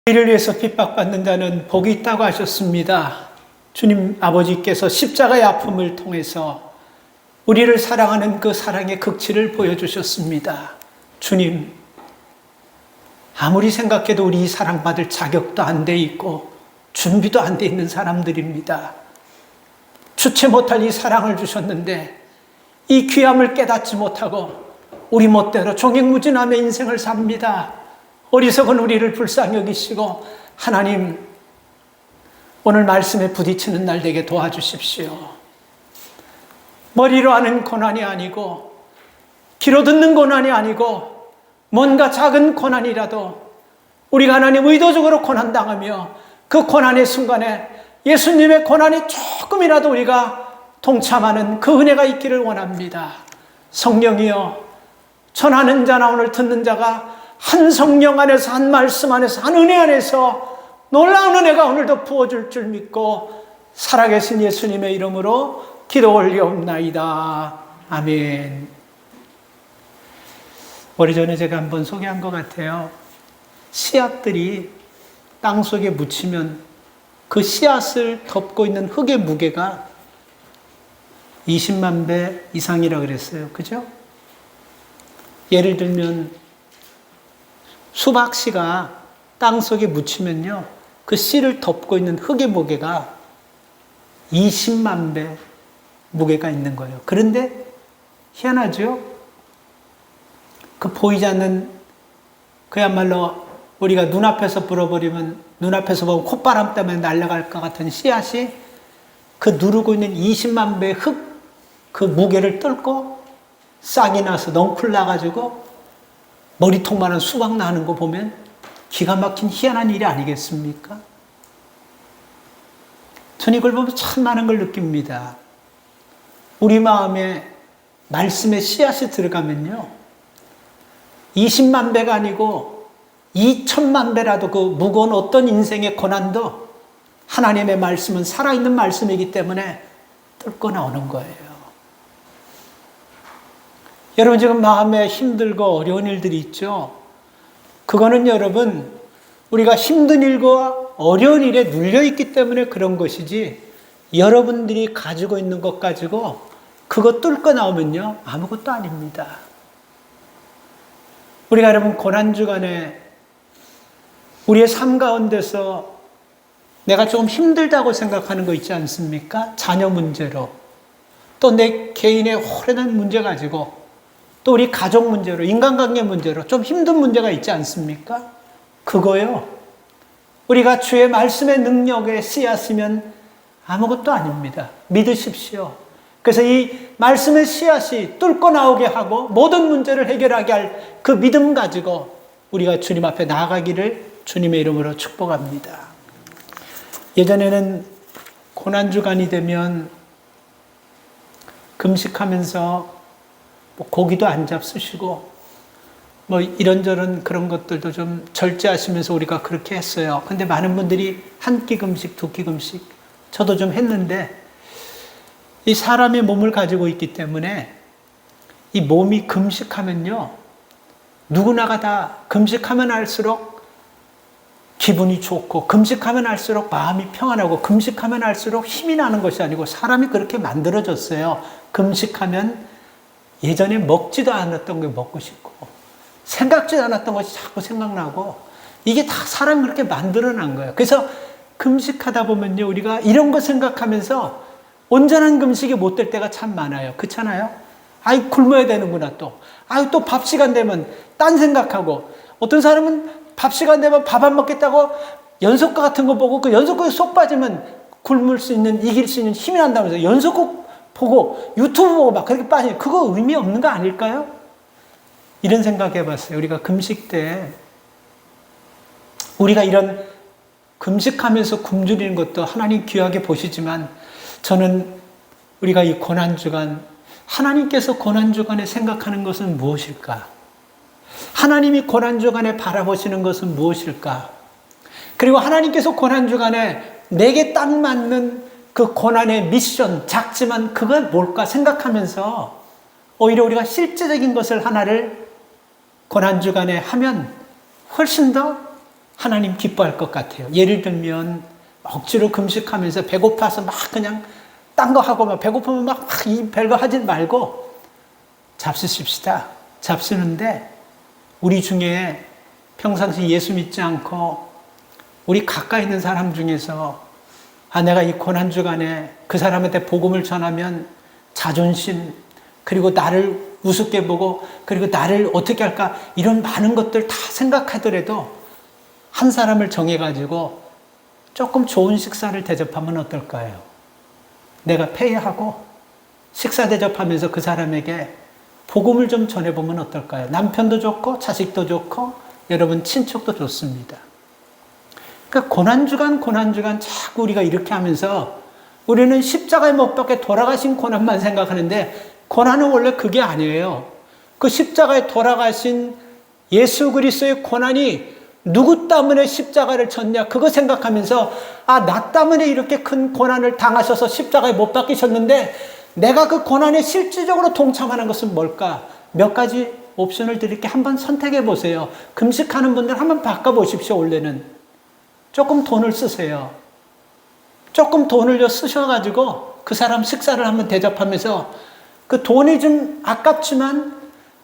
이를 위해서 핍박받는 자는 복이 있다고 하셨습니다. 주님 아버지께서 십자가의 아픔을 통해서 우리를 사랑하는 그 사랑의 극치를 보여주셨습니다. 주님, 아무리 생각해도 우리 사랑받을 자격도 안 돼 있고 준비도 안 돼 있는 사람들입니다. 주체 못할 이 사랑을 주셨는데 이 귀함을 깨닫지 못하고 우리 멋대로 종횡무진함의 인생을 삽니다. 어리석은 우리를 불쌍히 여기시고 하나님, 오늘 말씀에 부딪히는 날 되게 도와주십시오. 머리로 하는 고난이 아니고 귀로 듣는 고난이 아니고 뭔가 작은 고난이라도 우리가 하나님 의도적으로 고난당하며 그 고난의 순간에 예수님의 고난이 조금이라도 우리가 동참하는 그 은혜가 있기를 원합니다. 성령이여, 전하는 자나 오늘 듣는 자가 한 성령 안에서, 한 말씀 안에서, 한 은혜 안에서 놀라운 은혜가 오늘도 부어줄 줄 믿고 살아계신 예수님의 이름으로 기도 올리옵나이다. 아멘. 오래전에 제가 한번 소개한 것 같아요. 씨앗들이 땅속에 묻히면 그 씨앗을 덮고 있는 흙의 무게가 20만 배 이상이라고 그랬어요. 그죠? 예를 들면 수박씨가 땅속에 묻히면요, 그 씨를 덮고 있는 흙의 무게가 20만 배 무게가 있는 거예요. 그런데 희한하죠? 그 보이지 않는, 그야말로 우리가 눈앞에서 불어버리면, 눈앞에서 보면 콧바람 때문에 날아갈 것 같은 씨앗이 그 누르고 있는 20만 배의 흙, 그 무게를 뚫고 싹이 나서 넝쿨 나가지고 머리통만한 수박 나는 거 보면 기가 막힌 희한한 일이 아니겠습니까? 저는 이걸 보면 참 많은 걸 느낍니다. 우리 마음에 말씀의 씨앗이 들어가면요, 20만 배가 아니고 2천만 배라도 그 무거운 어떤 인생의 고난도 하나님의 말씀은 살아있는 말씀이기 때문에 뚫고 나오는 거예요. 여러분, 지금 마음에 힘들고 어려운 일들이 있죠? 그거는 여러분, 우리가 힘든 일과 어려운 일에 눌려있기 때문에 그런 것이지, 여러분들이 가지고 있는 것 가지고 그거 뚫고 나오면요, 아무것도 아닙니다. 우리가 여러분, 고난주간에 우리의 삶 가운데서 내가 조금 힘들다고 생각하는 거 있지 않습니까? 자녀 문제로, 또 내 개인의 오래된 문제 가지고, 또 우리 가족 문제로, 인간관계 문제로 좀 힘든 문제가 있지 않습니까? 그거요, 우리가 주의 말씀의 능력에 씨앗이면 아무것도 아닙니다. 믿으십시오. 그래서 이 말씀의 씨앗이 뚫고 나오게 하고 모든 문제를 해결하게 할 그 믿음 가지고 우리가 주님 앞에 나아가기를 주님의 이름으로 축복합니다. 예전에는 고난주간이 되면 금식하면서 고기도 안 잡수시고 이런저런 그런 것들도 좀 절제하시면서 우리가 그렇게 했어요. 근데 많은 분들이 한 끼 금식, 두 끼 금식, 저도 좀 했는데, 이 사람의 몸을 가지고 있기 때문에 이 몸이 금식하면요, 누구나가 다 금식하면 할수록 기분이 좋고, 금식하면 할수록 마음이 평안하고, 금식하면 할수록 힘이 나는 것이 아니고 사람이 그렇게 만들어졌어요. 금식하면 예전에 먹지도 않았던 게 먹고 싶고, 생각지도 않았던 것이 자꾸 생각나고, 이게 다 사람이 그렇게 만들어낸 거예요. 그래서 금식하다 보면요, 우리가 이런 거 생각하면서 온전한 금식이 못 될 때가 참 많아요. 그렇잖아요? 아이, 굶어야 되는구나 또. 아이, 또 밥 시간 되면 딴 생각하고, 어떤 사람은 밥 시간 되면 밥 안 먹겠다고 연속극 같은 거 보고 그 연속극에 쏙 빠지면 굶을 수 있는, 이길 수 있는 힘이 난다면서 연속극 보고 유튜브 보고 막 그렇게 빠지면 그거 의미 없는 거 아닐까요? 이런 생각 해봤어요. 우리가 금식 때 우리가 이런 금식하면서 굶주리는 것도 하나님 귀하게 보시지만, 저는 우리가 이 고난주간, 하나님께서 고난주간에 생각하는 것은 무엇일까? 하나님이 고난주간에 바라보시는 것은 무엇일까? 그리고 하나님께서 고난주간에 내게 딱 맞는 그 고난의 미션, 작지만 그건 뭘까 생각하면서 오히려 우리가 실제적인 것을 하나를 고난주간에 하면 훨씬 더 하나님 기뻐할 것 같아요. 예를 들면 억지로 금식하면서 배고파서 막 그냥 딴 거 하고 막 배고프면 막 이 별거 하지 말고 잡수십시다. 잡수는데 우리 중에 평상시 예수 믿지 않고 우리 가까이 있는 사람 중에서 내가 이 고난주간에 그 사람한테 복음을 전하면 자존심, 그리고 나를 우습게 보고, 그리고 나를 어떻게 할까, 이런 많은 것들 다 생각하더라도 한 사람을 정해가지고 조금 좋은 식사를 대접하면 어떨까요? 내가 페이하고 식사 대접하면서 그 사람에게 복음을 좀 전해보면 어떨까요? 남편도 좋고 자식도 좋고 여러분 친척도 좋습니다. 그러니까 고난주간 자꾸 우리가 이렇게 하면서 우리는 십자가에 못 박혀 돌아가신 고난만 생각하는데 고난은 원래 그게 아니에요. 그 십자가에 돌아가신 예수 그리스도의 고난이 누구 때문에 십자가를 졌냐 그거 생각하면서 나 때문에 이렇게 큰 고난을 당하셔서 십자가에 못 박히셨는데 내가 그 고난에 실질적으로 동참하는 것은 뭘까? 몇 가지 옵션을 드릴게 한번 선택해 보세요. 금식하는 분들 한번 바꿔보십시오. 원래는 조금 돈을 쓰세요. 조금 돈을 쓰셔가지고 그 사람 식사를 한번 대접하면서 그 돈이 좀 아깝지만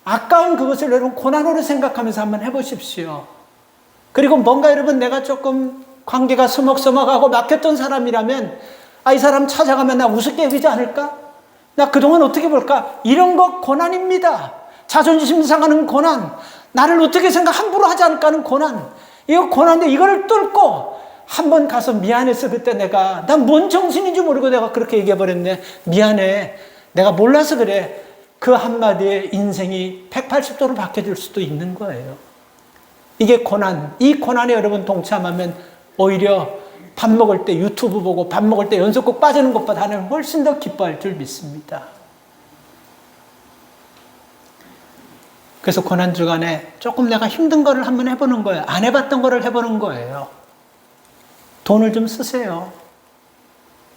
아까운 그것을 여러분 고난으로 생각하면서 한번 해보십시오. 그리고 뭔가 여러분 내가 조금 관계가 서먹서먹하고 막혔던 사람이라면 이 사람 찾아가면 나 우습게 여기지 않을까? 나 그동안 어떻게 볼까? 이런 거 고난입니다. 자존심 상하는 고난, 나를 어떻게 생각 함부로 하지 않을까 하는 고난, 이거 고난인데 이거를 뚫고 한번 가서 미안해서 그때 난 뭔 정신인지 모르고 내가 그렇게 얘기해버렸네. 미안해. 내가 몰라서 그래. 그 한마디에 인생이 180도로 바뀌어질 수도 있는 거예요. 이게 고난. 이 고난에 여러분 동참하면 오히려 밥 먹을 때 유튜브 보고 밥 먹을 때 연속곡 빠지는 것보다 하나님 훨씬 더 기뻐할 줄 믿습니다. 그래서 고난주간에 조금 내가 힘든 거를 한번 해보는 거예요. 안 해봤던 거를 해보는 거예요. 돈을 좀 쓰세요.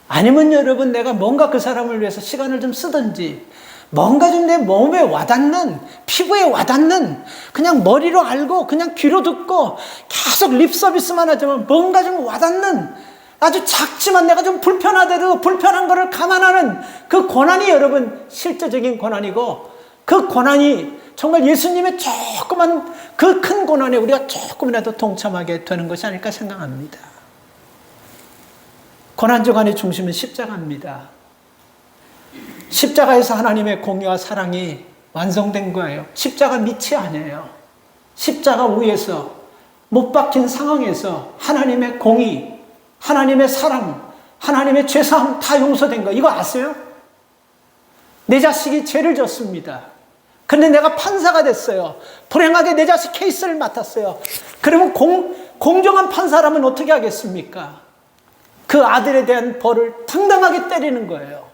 아니면 여러분 내가 뭔가 그 사람을 위해서 시간을 좀 쓰든지 뭔가 좀 내 몸에 와닿는, 피부에 와닿는, 그냥 머리로 알고 그냥 귀로 듣고 계속 립 서비스만 하지만 뭔가 좀 와닿는, 아주 작지만 내가 좀 불편하더라도 불편한 거를 감안하는 그 고난이 여러분 실제적인 고난이고, 그 고난이 정말 예수님의 조그만 그 큰 고난에 우리가 조금이라도 동참하게 되는 것이 아닐까 생각합니다. 고난주간의 중심은 십자가입니다. 십자가에서 하나님의 공의와 사랑이 완성된 거예요. 십자가 밑이 아니에요. 십자가 위에서 못 박힌 상황에서 하나님의 공의, 하나님의 사랑, 하나님의 죄사함 다 용서된 거. 이거 아세요? 내 자식이 죄를 졌습니다. 근데 내가 판사가 됐어요. 불행하게 내 자식 케이스를 맡았어요. 그러면 공정한 판사라면 어떻게 하겠습니까? 그 아들에 대한 벌을 당당하게 때리는 거예요.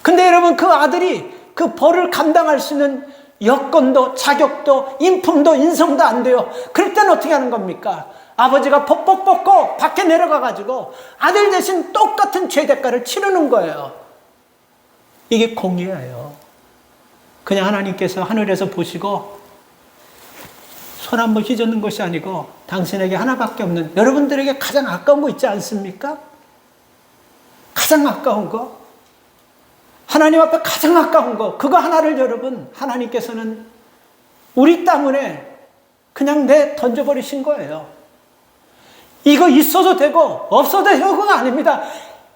근데 여러분 그 아들이 그 벌을 감당할 수 있는 여건도 자격도 인품도 인성도 안 돼요. 그럴 때는 어떻게 하는 겁니까? 아버지가 벅벅 벗고 밖에 내려가가지고 아들 대신 똑같은 죄 대가를 치르는 거예요. 이게 공의예요. 그냥 하나님께서 하늘에서 보시고 손 한번 휘젓는 것이 아니고 당신에게 하나밖에 없는, 여러분들에게 가장 아까운 거 있지 않습니까? 가장 아까운 거, 하나님 앞에 가장 아까운 거, 그거 하나를 여러분 하나님께서는 우리 때문에 그냥 던져버리신 거예요. 이거 있어도 되고 없어도 되고가 아닙니다.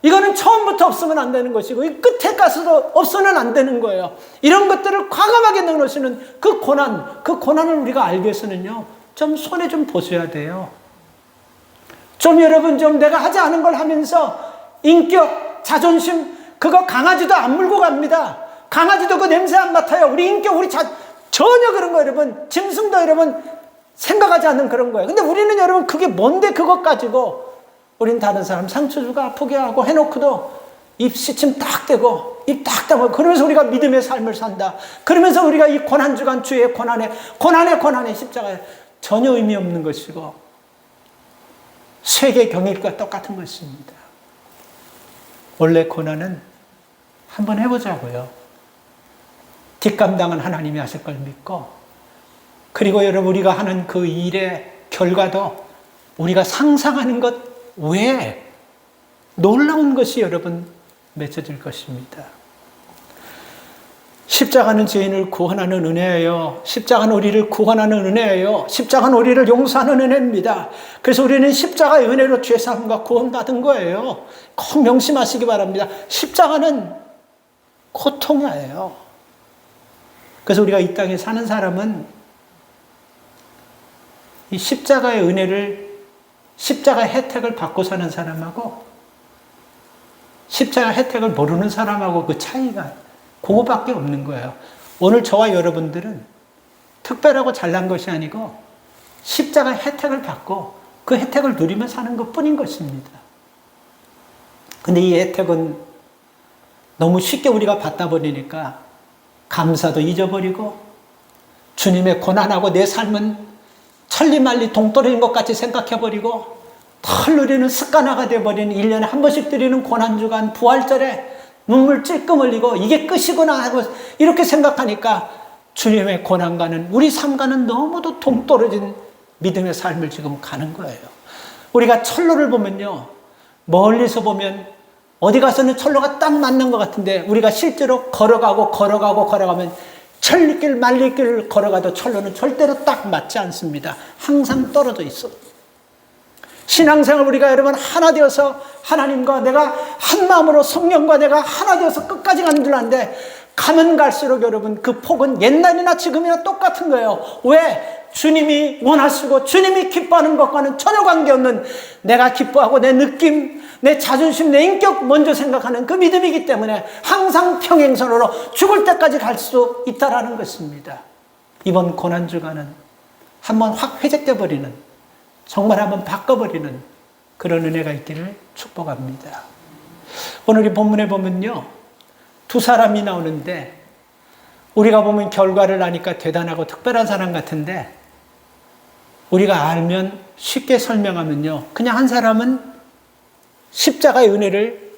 이거는 처음부터 없으면 안 되는 것이고 이 끝에 가서도 없으면 안 되는 거예요. 이런 것들을 과감하게 넣으시는 그 고난을 우리가 알기 위해서는요, 좀 손에 좀 보셔야 돼요. 좀 여러분 좀 내가 하지 않은 걸 하면서 인격, 자존심, 그거 강아지도 안 물고 갑니다. 강아지도 그 냄새 안 맡아요. 우리 인격, 전혀 그런 거 여러분, 짐승도 여러분 생각하지 않는 그런 거예요. 근데 우리는 여러분 그게 뭔데 그것 가지고 우린 다른 사람 상처 주고 아프게 하고 해놓고도 입 시침 딱 대고 입 딱 대고 그러면서 우리가 믿음의 삶을 산다. 그러면서 우리가 이 고난주간 주의 고난의 십자가에 전혀 의미 없는 것이고 세계 경일과 똑같은 것입니다. 원래 고난은 한번 해보자고요. 뒷감당은 하나님이 하실 걸 믿고, 그리고 여러분 우리가 하는 그 일에 결과도 우리가 상상하는 것 외에 놀라운 것이 여러분 맺어질 것입니다. 십자가는 죄인을 구원하는 은혜예요. 십자가는 우리를 구원하는 은혜예요. 십자가는 우리를 용서하는 은혜입니다. 그래서 우리는 십자가의 은혜로 죄사함과 구원받은 거예요. 꼭 명심하시기 바랍니다. 십자가는 고통이에요. 그래서 우리가 이 땅에 사는 사람은 이 십자가의 은혜를, 십자가의 혜택을 받고 사는 사람하고 십자가 혜택을 모르는 사람하고 그 차이가 그거밖에 없는 거예요. 오늘 저와 여러분들은 특별하고 잘난 것이 아니고 십자가 혜택을 받고 그 혜택을 누리며 사는 것 뿐인 것입니다. 근데 이 혜택은 너무 쉽게 우리가 받다 버리니까 감사도 잊어버리고 주님의 고난하고 내 삶은 천리말리 동떨어진 것 같이 생각해버리고 털 누리는 습관화가 되어버린 1년에 한 번씩 드리는 고난주간 부활절에 눈물 찔끔 흘리고 이게 끝이구나 하고 이렇게 생각하니까 주님의 고난과는 우리 삶과는 너무도 동떨어진 믿음의 삶을 지금 가는 거예요. 우리가 철로를 보면요, 멀리서 보면 어디 가서는 철로가 딱 맞는 것 같은데 우리가 실제로 걸어가면 철길 말리길 걸어가도 철로는 절대로 딱 맞지 않습니다. 항상 떨어져 있어. 신앙생활 우리가 여러분 하나 되어서 하나님과 내가 한 마음으로 성령과 내가 하나 되어서 끝까지 가는 줄 아는데 가면 갈수록 여러분 그 폭은 옛날이나 지금이나 똑같은 거예요. 왜? 주님이 원하시고 주님이 기뻐하는 것과는 전혀 관계없는 내가 기뻐하고 내 느낌, 내 자존심, 내 인격 먼저 생각하는 그 믿음이기 때문에 항상 평행선으로 죽을 때까지 갈 수 있다라는 것입니다. 이번 고난주간은 한번 확 회복돼 버리는, 정말 한번 바꿔버리는 그런 은혜가 있기를 축복합니다. 오늘 이 본문에 보면요, 두 사람이 나오는데 우리가 보면 결과를 아니까 대단하고 특별한 사람 같은데 우리가 알면 쉽게 설명하면요, 그냥 한 사람은 십자가의 은혜를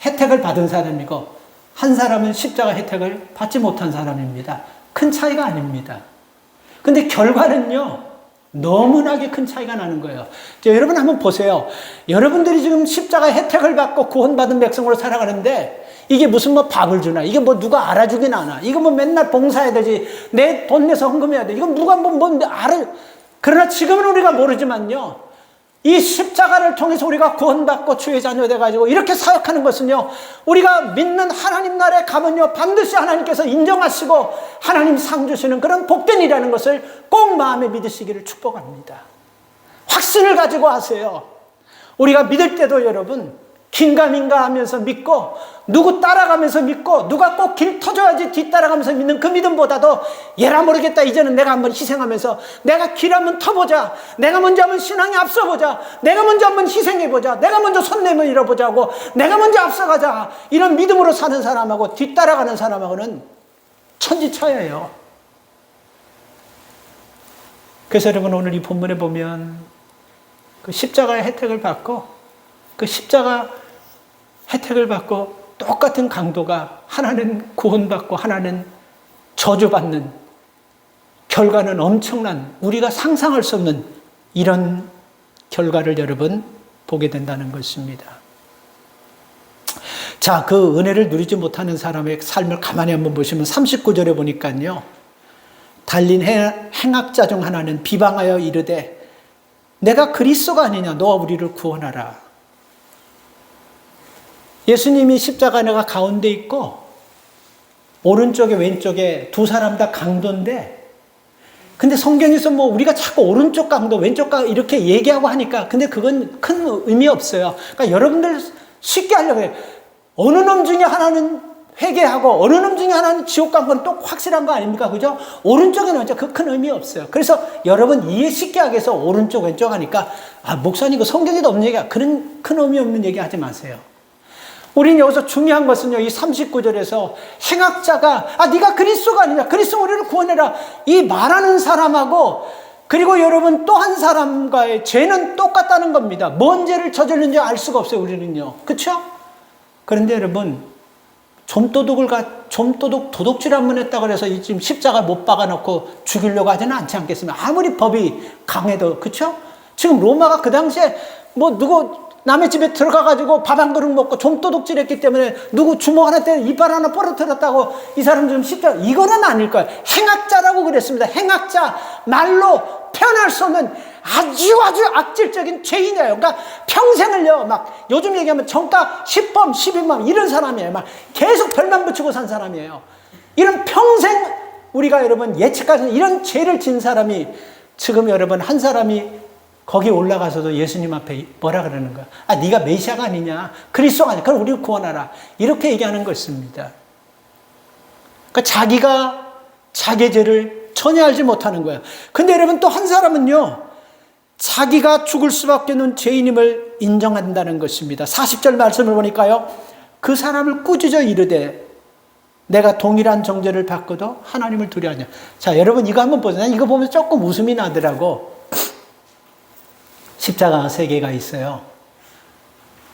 혜택을 받은 사람이고 한 사람은 십자가 혜택을 받지 못한 사람입니다. 큰 차이가 아닙니다. 근데 결과는요, 너무나게 큰 차이가 나는 거예요. 여러분 한번 보세요. 여러분들이 지금 십자가 혜택을 받고 구원받은 백성으로 살아가는데 이게 무슨 뭐 밥을 주나, 이게 뭐 누가 알아주긴 하나, 이거 뭐 맨날 봉사해야 되지, 내 돈 내서 헌금해야 돼, 이건 누가 뭐 알아. 그러나 지금은 우리가 모르지만요, 이 십자가를 통해서 우리가 구원받고 주의 자녀 돼가지고 이렇게 사역하는 것은요, 우리가 믿는 하나님 나라에 가면요 반드시 하나님께서 인정하시고 하나님 상 주시는 그런 복된 일이라는 것을 꼭 마음에 믿으시기를 축복합니다. 확신을 가지고 하세요. 우리가 믿을 때도 여러분 긴가민가 하면서 믿고 누구 따라가면서 믿고 누가 꼭 길 터줘야지 뒤따라가면서 믿는 그 믿음보다도 얘라 모르겠다, 이제는 내가 한번 희생하면서 내가 길 한번 터보자, 내가 먼저 한번 신앙에 앞서보자, 내가 먼저 한번 희생해보자, 내가 먼저 손 내밀어 잃어보자고, 내가 먼저 앞서가자, 이런 믿음으로 사는 사람하고 뒤따라가는 사람하고는 천지차이예요. 그래서 여러분 오늘 이 본문에 보면 그 십자가의 혜택을 받고 그 십자가 혜택을 받고 똑같은 강도가 하나는 구원받고 하나는 저주받는, 결과는 엄청난, 우리가 상상할 수 없는 이런 결과를 여러분 보게 된다는 것입니다. 자, 그 은혜를 누리지 못하는 사람의 삶을 가만히 한번 보시면 39절에 보니까요, 달린 행악자 중 하나는 비방하여 이르되 내가 그리스도가 아니냐, 너와 우리를 구원하라. 예수님이 십자가가 가운데 있고 오른쪽에 왼쪽에 두 사람 다 강도인데, 근데 성경에서 뭐 우리가 자꾸 오른쪽 강도 왼쪽 강도 이렇게 얘기하고 하니까 근데 그건 큰 의미 없어요. 그러니까 여러분들 쉽게 하려고 해요. 어느 놈 중에 하나는 회개하고 어느 놈 중에 하나는 지옥 간 건 또 확실한 거 아닙니까? 그죠? 오른쪽에는 완전 그 큰 의미 없어요. 그래서 여러분 이해 쉽게 하기 위해서 오른쪽 왼쪽 하니까 목사님 그 성경에도 없는 얘기야, 그런 큰 의미 없는 얘기 하지 마세요. 우리는 여기서 중요한 것은요, 이 39절에서 행악자가 네가 그리스도가 아니냐, 그리스도 우리를 구원해라, 이 말하는 사람하고 그리고 여러분 또 한 사람과의 죄는 똑같다는 겁니다. 뭔 죄를 저질른지 알 수가 없어요, 우리는요. 그렇죠? 그런데 여러분 도둑질 한 번 했다고 해서 지금 십자가 못 박아놓고 죽이려고 하지는 않지 않겠습니까? 아무리 법이 강해도, 그쵸? 지금 로마가 그 당시에 뭐 누구 남의 집에 들어가가지고 밥 한 그릇 먹고 좀도둑질 했기 때문에 누구 주먹 하나 때 이빨 하나 부러뜨렸다고 이 사람 좀 십자가, 이거는 아닐 거예요. 행악자라고 그랬습니다. 행악자, 말로 표현할 수 없는 아주 악질적인 죄인이에요. 그러니까 평생을요, 막 요즘 얘기하면 정가 10범, 12범 이런 사람이에요. 막 계속 별만 붙이고 산 사람이에요. 이런 평생 우리가 여러분 예측하는 이런 죄를 진 사람이 지금 여러분 한 사람이 거기 올라가서도 예수님 앞에 뭐라 그러는 거야? 아, 네가 메시아가 아니냐? 그리스도가 아니냐? 그럼 우리를 구원하라. 이렇게 얘기하는 것입니다. 그러니까 자기가 자기의 죄를 전혀 알지 못하는 거예요. 근데 여러분 또 한 사람은요, 자기가 죽을 수밖에 없는 죄인임을 인정한다는 것입니다. 40절 말씀을 보니까요, 그 사람을 꾸짖어 이르되 내가 동일한 정죄를 받고도 하나님을 두려워하냐. 자, 여러분 이거 한번 보세요. 이거 보면 조금 웃음이 나더라고. 십자가 세 개가 있어요.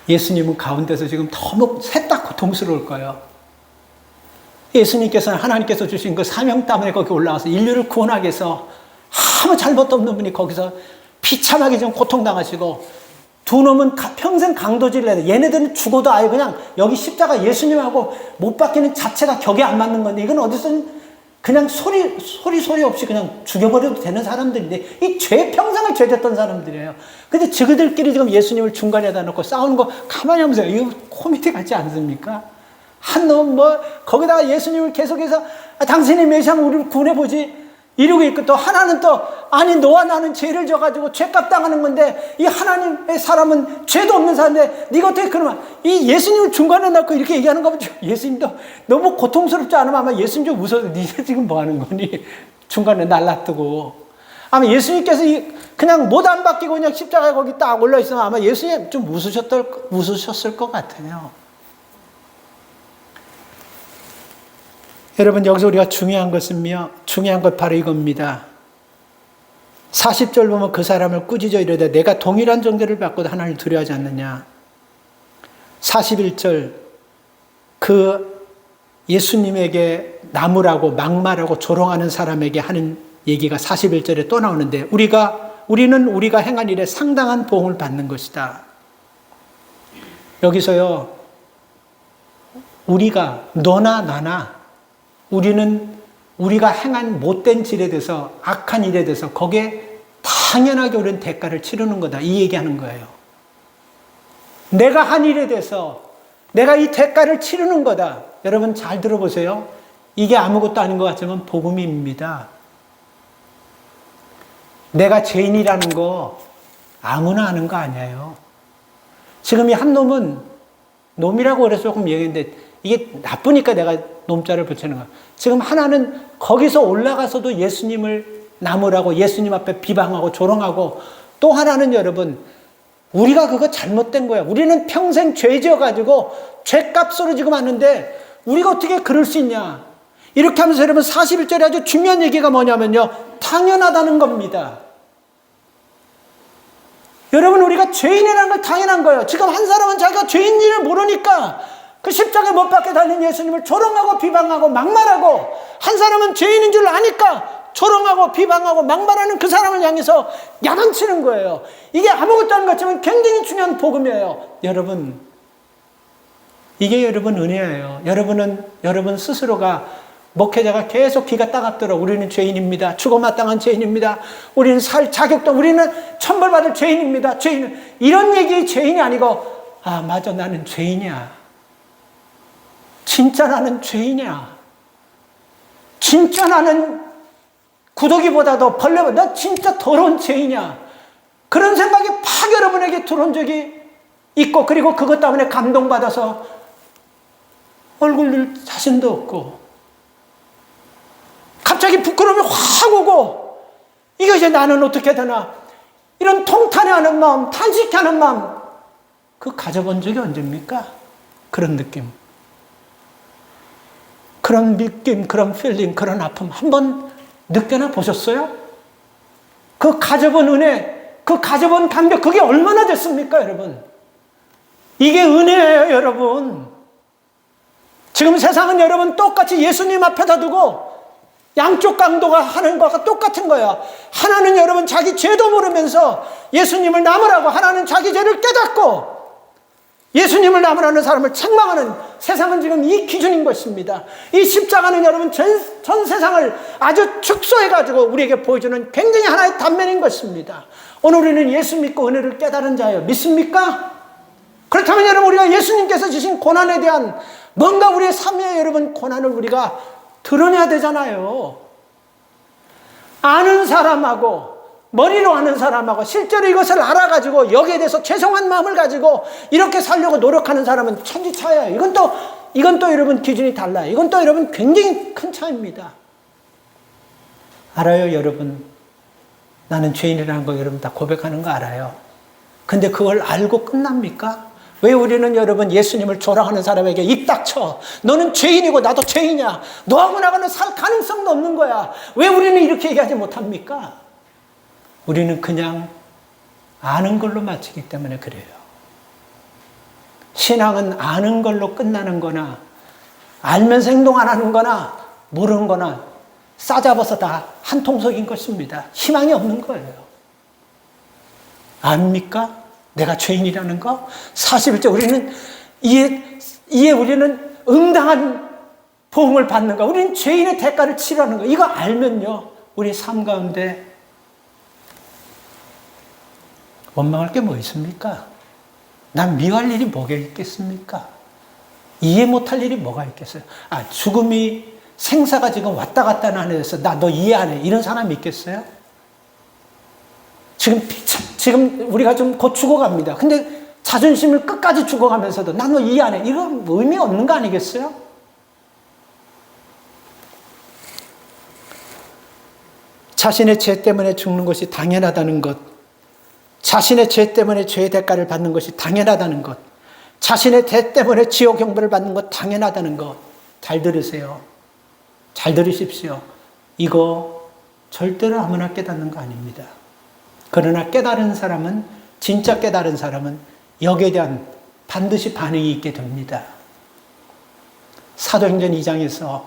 예수님은 가운데서 지금 너무 셋다 고통스러울 거예요. 예수님께서는 하나님께서 주신 그 사명 때문에 거기 올라와서 인류를 구원하기 위해서 아무 잘못도 없는 분이 거기서 비참하게 좀 고통당하시고, 두 놈은 평생 강도질을 해야 돼. 얘네들은 죽어도 아예 그냥 여기 십자가 예수님하고 못 박히는 자체가 격에 안 맞는 건데, 이건 어디서는 그냥 소리 없이 그냥 죽여버려도 되는 사람들인데, 이 평생을 죄졌던 사람들이에요. 근데 저들끼리 지금 예수님을 중간에다 놓고 싸우는 거 가만히 보세요. 이거 코미디 같지 않습니까? 한 놈 거기다가 예수님을 계속해서 당신이 메시아면 우리를 구원해보지 이러고 있고, 또 하나는 또 아니 너와 나는 죄를 져가지고 죄값 당하는 건데 이 하나님의 사람은 죄도 없는 사람인데 네가 어떻게 그러면, 이 예수님을 중간에 놓고 이렇게 얘기하는 거 보면 예수님도 너무 고통스럽지 않으면 아마 예수님 좀 웃어서 니네 지금 뭐 하는 거니? 중간에 날라뜨고. 아마 예수님께서 그냥 못 안 바뀌고 그냥 십자가에 거기 딱 올라있으면 아마 예수님 좀 웃으셨을 것 같아요. 여러분 여기서 우리가 중요한 것 바로 이겁니다. 40절 보면 그 사람을 꾸짖어 이르되 내가 동일한 정죄를 받고도 하나님을 두려워하지 않느냐. 41절 그 예수님에게 나무라고 막말하고 조롱하는 사람에게 하는 얘기가 41절에 또 나오는데, 우리는 우리가 행한 일에 상당한 보응을 받는 것이다. 여기서요, 우리가, 너나 나나, 우리는 우리가 행한 못된 일에 대해서, 악한 일에 대해서 거기에 당연하게 우리는 대가를 치르는 거다, 이 얘기하는 거예요. 내가 한 일에 대해서 내가 이 대가를 치르는 거다. 여러분 잘 들어보세요. 이게 아무것도 아닌 것 같지만 복음입니다. 내가 죄인이라는 거 아무나 아는 거 아니에요. 지금 이 한 놈이라고 그래서 조금 얘기했는데, 이게 나쁘니까 내가 놈자를 붙이는 거야. 지금 하나는 거기서 올라가서도 예수님을 나무라고 예수님 앞에 비방하고 조롱하고, 또 하나는 여러분, 우리가 그거 잘못된 거야. 우리는 평생 죄 지어가지고 죄값으로 지금 왔는데 우리가 어떻게 그럴 수 있냐. 이렇게 하면서 여러분 41절에 아주 중요한 얘기가 뭐냐면요, 당연하다는 겁니다. 여러분 우리가 죄인이라는 걸 당연한 거예요. 지금 한 사람은 자기가 죄인지를 모르니까 그 십자가에 못 박혀 달린 예수님을 조롱하고 비방하고 막말하고, 한 사람은 죄인인 줄 아니까 조롱하고 비방하고 막말하는 그 사람을 향해서 야단치는 거예요. 이게 아무것도 아닌 것 같지만 굉장히 중요한 복음이에요. 여러분, 이게 여러분 은혜예요. 여러분 스스로가, 목회자가 계속 귀가 따갑도록 우리는 죄인입니다. 죽어마땅한 죄인입니다. 우리는 우리는 천벌받을 죄인입니다. 이런 얘기 죄인이 아니고, 아 맞아, 나는 죄인이야. 진짜 나는 죄인이야. 진짜 나는 구더기보다도 벌레보다 나 진짜 더러운 죄인이야. 그런 생각이 팍 여러분에게 들어온 적이 있고, 그리고 그것 때문에 감동받아서 얼굴 들 자신도 없고 갑자기 부끄러움이 확 오고, 이거 이제 나는 어떻게 되나, 이런 통탄해하는 마음, 탄식하는 마음, 그거 가져본 적이 언제입니까? 그런 느낌, 그런 느낌, 그런 필링, 그런 아픔 한번 느껴나 보셨어요? 그 가져본 은혜, 그 가져본 감격, 그게 얼마나 됐습니까, 여러분? 이게 은혜예요, 여러분. 지금 세상은 여러분 똑같이 예수님 앞에다 두고 양쪽 강도가 하는 것과 똑같은 거야. 하나는 여러분 자기 죄도 모르면서 예수님을 남으라고, 하나는 자기 죄를 깨닫고 예수님을 남으라는 사람을 책망하는 세상은 지금 이 기준인 것입니다. 이 십자가는 여러분 전 세상을 아주 축소해가지고 우리에게 보여주는 굉장히 하나의 단면인 것입니다. 오늘 우리는 예수 믿고 은혜를 깨달은 자예요. 믿습니까? 그렇다면 여러분, 우리가 예수님께서 주신 고난에 대한 뭔가 우리의 삶의 여러분 고난을 우리가 드러내야 되잖아요. 아는 사람하고, 머리로 아는 사람하고 실제로 이것을 알아가지고 여기에 대해서 죄송한 마음을 가지고 이렇게 살려고 노력하는 사람은 천지차예요. 이건 또 여러분 기준이 달라요. 이건 또 여러분 굉장히 큰 차이입니다. 알아요, 여러분. 나는 죄인이라는 거 여러분 다 고백하는 거 알아요. 근데 그걸 알고 끝납니까? 왜 우리는 여러분 예수님을 조롱하는 사람에게 입 닥쳐, 너는 죄인이고 나도 죄인이야, 너하고 나하고는 살 가능성도 없는 거야, 왜 우리는 이렇게 얘기하지 못합니까? 우리는 그냥 아는 걸로 마치기 때문에 그래요. 신앙은 아는 걸로 끝나는 거나, 알면서 행동 안 하는 거나, 모르는 거나 싸잡아서 다 한 통속인 것입니다. 희망이 없는 거예요. 압니까? 내가 죄인이라는 거? 41절 우리는 이에 우리는 응당한 보응을 받는 거, 우리는 죄인의 대가를 치르는 거, 이거 알면요, 우리 삶 가운데 원망할 게 뭐 있습니까? 난 미워할 일이 뭐가 있겠습니까? 이해 못할 일이 뭐가 있겠어요? 죽음이, 생사가 지금 왔다 갔다 하는 데서 나 너 이해 안 해, 이런 사람이 있겠어요? 지금 우리가 좀 곧 죽어갑니다. 근데 자존심을 끝까지 죽어가면서도 나 너 이해 안 해, 이건 의미 없는 거 아니겠어요? 자신의 죄 때문에 죽는 것이 당연하다는 것, 자신의 죄 때문에 죄의 대가를 받는 것이 당연하다는 것, 자신의 죄 때문에 지옥 형벌을 받는 것 당연하다는 것, 잘 들으세요. 잘 들으십시오. 이거 절대로 아무나 깨닫는 거 아닙니다. 그러나 깨달은 사람은, 진짜 깨달은 사람은 여기에 대한 반드시 반응이 있게 됩니다. 사도행전 2장에서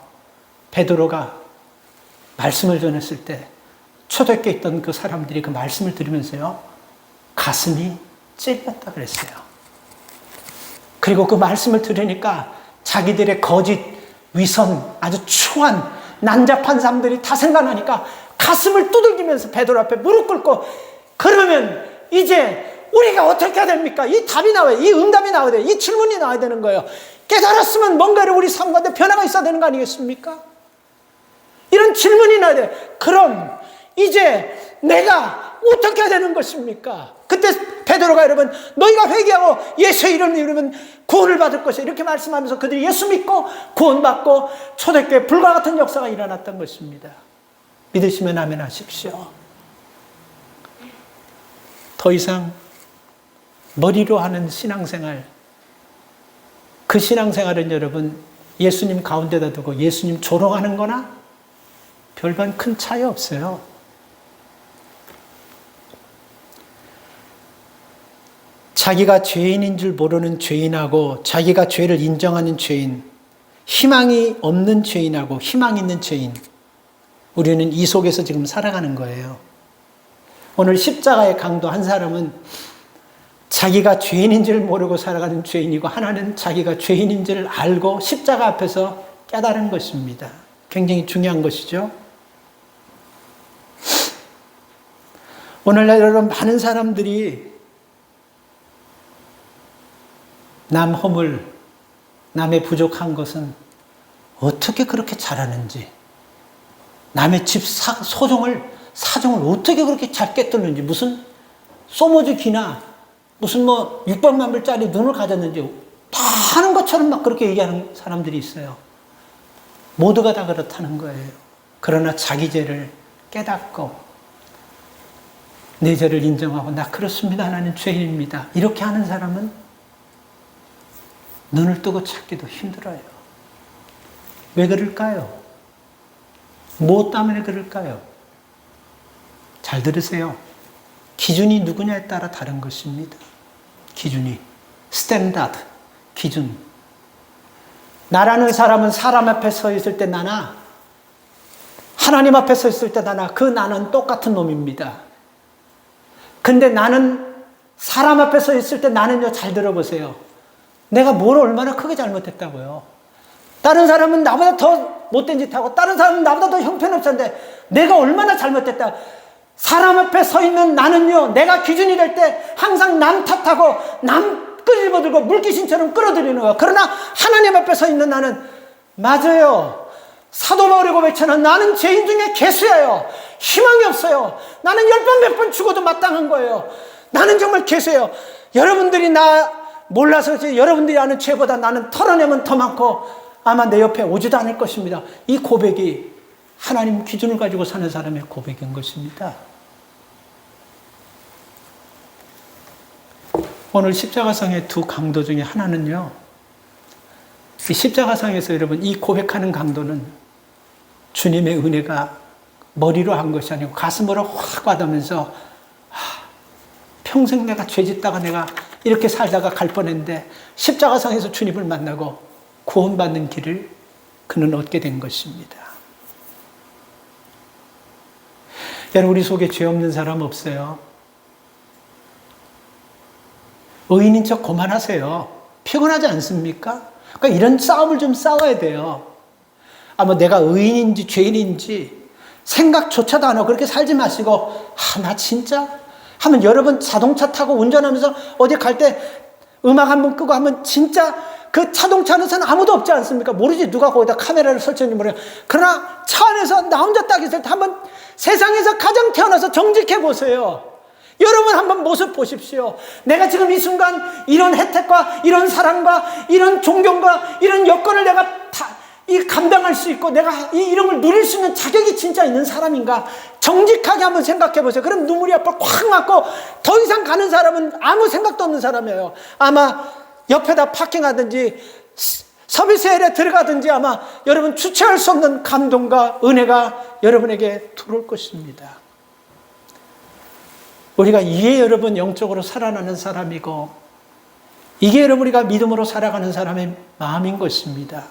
베드로가 말씀을 전했을 때 초대교회에 있던 그 사람들이 그 말씀을 들으면서요, 가슴이 찔렸다 그랬어요. 그리고 그 말씀을 들으니까 자기들의 거짓, 위선, 아주 추한, 난잡한 사람들이 다 생각나니까 가슴을 두들기면서 베드로 앞에 무릎 꿇고, 그러면 이제 우리가 어떻게 해야 됩니까? 이 답이 나와요. 이 응답이 나와야 돼요. 이 질문이 나와야 되는 거예요. 깨달았으면 뭔가를 우리 삶 가운데 변화가 있어야 되는 거 아니겠습니까? 이런 질문이 나와야 돼요. 그럼 이제 내가 어떻게 해야 되는 것입니까? 그때 베드로가 여러분, 너희가 회개하고 예수의 이름을 이루면 구원을 받을 것이야, 이렇게 말씀하면서 그들이 예수 믿고 구원받고 초대교회 불과 같은 역사가 일어났던 것입니다. 믿으시면 아멘 하십시오. 더 이상 머리로 하는 신앙생활, 그 신앙생활은 여러분 예수님 가운데다 두고 예수님 조롱하는 거나 별반 큰 차이 없어요. 자기가 죄인인 줄 모르는 죄인하고 자기가 죄를 인정하는 죄인, 희망이 없는 죄인하고 희망 있는 죄인, 우리는 이 속에서 지금 살아가는 거예요. 오늘 십자가의 강도, 한 사람은 자기가 죄인인 줄 모르고 살아가는 죄인이고, 하나는 자기가 죄인인 줄 알고 십자가 앞에서 깨달은 것입니다. 굉장히 중요한 것이죠. 오늘날 여러분, 많은 사람들이 남 허물, 남의 부족한 것은 어떻게 그렇게 잘하는지, 남의 집 사정을 어떻게 그렇게 잘 깨뚫는지, 무슨 소모즈 기나 무슨 600만 불짜리 눈을 가졌는지 다 하는 것처럼 막 그렇게 얘기하는 사람들이 있어요. 모두가 다 그렇다는 거예요. 그러나 자기 죄를 깨닫고 내 죄를 인정하고, 나 그렇습니다, 나는 죄인입니다, 이렇게 하는 사람은 눈을 뜨고 찾기도 힘들어요. 왜 그럴까요? 무엇 때문에 그럴까요? 잘 들으세요. 기준이 누구냐에 따라 다른 것입니다. 기준이, 스탠다드, 기준. 나라는 사람은 사람 앞에 서 있을 때 나나 하나님 앞에 서 있을 때 나나 그 나는 똑같은 놈입니다. 근데 나는 사람 앞에 서 있을 때 나는요, 잘 들어보세요. 내가 뭘 얼마나 크게 잘못했다고요. 다른 사람은 나보다 더 못된 짓 하고 다른 사람은 나보다 더 형편없었는데 내가 얼마나 잘못했다. 사람 앞에 서 있는 나는요, 내가 기준이 될 때 항상 남 탓하고 남 끄집어들고 물귀신처럼 끌어들이는 거예요. 그러나 하나님 앞에 서 있는 나는 맞아요. 사도 바울이 고백처럼 나는 죄인 중에 개수예요. 희망이 없어요. 나는 10번 100번 죽어도 마땅한 거예요. 나는 정말 개수예요. 여러분들이 나 몰라서 여러분들이 아는 죄보다 나는 털어내면 더 많고 아마 내 옆에 오지도 않을 것입니다. 이 고백이 하나님 기준을 가지고 사는 사람의 고백인 것입니다. 오늘 십자가상의 두 강도 중에 하나는요, 이 십자가상에서 여러분 이 고백하는 강도는 주님의 은혜가 머리로 한 것이 아니고 가슴으로 확 와닿으면서 평생 내가 죄 짓다가 내가 이렇게 살다가 갈 뻔했는데 십자가상에서 주님을 만나고 구원받는 길을 그는 얻게 된 것입니다. 여러분, 우리 속에 죄 없는 사람 없어요? 의인인 척 그만하세요. 피곤하지 않습니까? 그러니까 이런 싸움을 좀 싸워야 돼요. 뭐 내가 의인인지 죄인인지 생각조차도 안 하고 그렇게 살지 마시고 나 진짜 하면 여러분 자동차 타고 운전하면서 어디 갈 때 음악 한번 끄고 하면 진짜 그 자동차 안에서는 아무도 없지 않습니까? 모르지 누가 거기다 카메라를 설치했는지 모르겠어요. 그러나 차 안에서 나 혼자 딱 있을 때 한번 세상에서 가장 태어나서 정직해 보세요. 여러분 한번 모습 보십시오. 내가 지금 이 순간 이런 혜택과 이런 사랑과 이런 존경과 이런 여건을 내가 다 감당할 수 있고 내가 이런 걸 누릴 수 있는 자격이 진짜 있는 사람인가? 정직하게 한번 생각해 보세요. 그럼 눈물이 앞을 콱 맞고 더 이상 가는 사람은 아무 생각도 없는 사람이에요. 아마 옆에다 파킹하든지 서비스엘에 들어가든지 아마 여러분 주체할 수 없는 감동과 은혜가 여러분에게 들어올 것입니다. 우리가 이게 여러분 영적으로 살아나는 사람이고 이게 여러분 우리가 믿음으로 살아가는 사람의 마음인 것입니다.